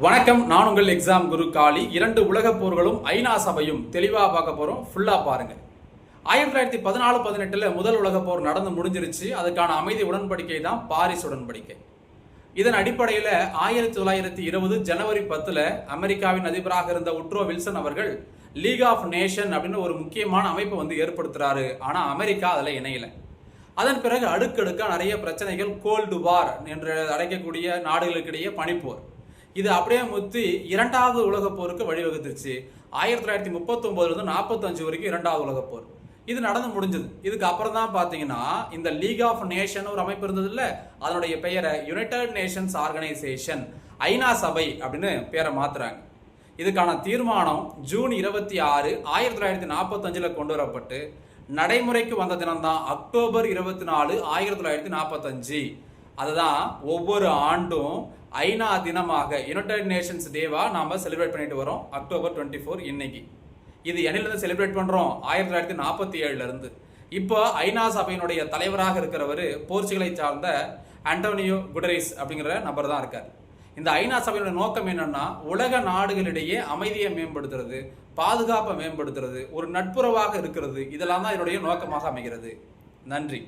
வணக்கம், நான் உங்கள் எக்ஸாம் குரு காளி. 2 உலகப் போர்களும் ஐநா சபையும் தெளிவாக பார்க்க போறோம். ஃபுல்லா பாருங்க. 1914-18 முதல் உலகப் போர் நடந்து முடிஞ்சிருச்சு. அதுக்கான அமைதி உடன்படிக்கை தான் பாரிஸ் உடன்படிக்கை. இதன் அடிப்படையில் 1920 ஜனவரி 10 அமெரிக்காவின் அதிபராக இருந்த உட்ரோ வில்சன் அவர்கள் லீக் ஆஃப் நேஷன் அப்படின்னு ஒரு முக்கியமான அமைப்பை ஏற்படுத்துறாரு. ஆனா அமெரிக்கா அதுல இணையல. அதன் பிறகு அடுக்கடுக்கா நிறைய பிரச்சனைகள், கோல்டு வார் என்று அழைக்கக்கூடிய நாடுகளுக்கிடையே பனிப்போர், இது அப்படியே முத்தி 2வது உலகப் போருக்கு வழிவகுத்துருச்சு. 1939 45 வரைக்கும் 2வது உலகப் போர் இது நடந்து முடிஞ்சது. இதுக்கு அப்புறம் தான் பாத்தீங்கன்னா இந்த லீக் ஆஃப் நேஷன் ஒரு அமைப்பு இருந்தது இல்ல, அதனுடைய பெயரை யுனைடெட் நேஷன்ஸ் ஆர்கனைசேஷன், ஐநா சபை அப்படின்னு பேரை மாத்துறாங்க. இதுக்கான தீர்மானம் ஜூன் 26 1945 கொண்டு வரப்பட்டு நடைமுறைக்கு வந்த தினம் தான் அக்டோபர் 24 1945. அதுதான் ஒவ்வொரு ஆண்டும் ஐநா தினமாக, யுனைடெட் நேஷன்ஸ் டேவா நாம செலிப்ரேட் பண்ணிட்டு வரோம். அக்டோபர் 24 இன்னைக்கு. இது என்னிலிருந்து செலிப்ரேட் பண்றோம்? 1947 இருந்து. இப்போ ஐநா சபையினுடைய தலைவராக இருக்கிறவர் போர்ச்சுகலை சார்ந்த ஆண்டோனியோ குடரிஸ் அப்படிங்கிற நபர் தான் இருக்கார். இந்த ஐநா சபையினுடைய நோக்கம் என்னன்னா, உலக நாடுகளிடையே அமைதியை மேம்படுத்துறது, பாதுகாப்பை மேம்படுத்துறது, ஒரு நட்புறவாக இருக்கிறது. இதெல்லாம் தான் இதனுடைய நோக்கமாக அமைகிறது. நன்றி.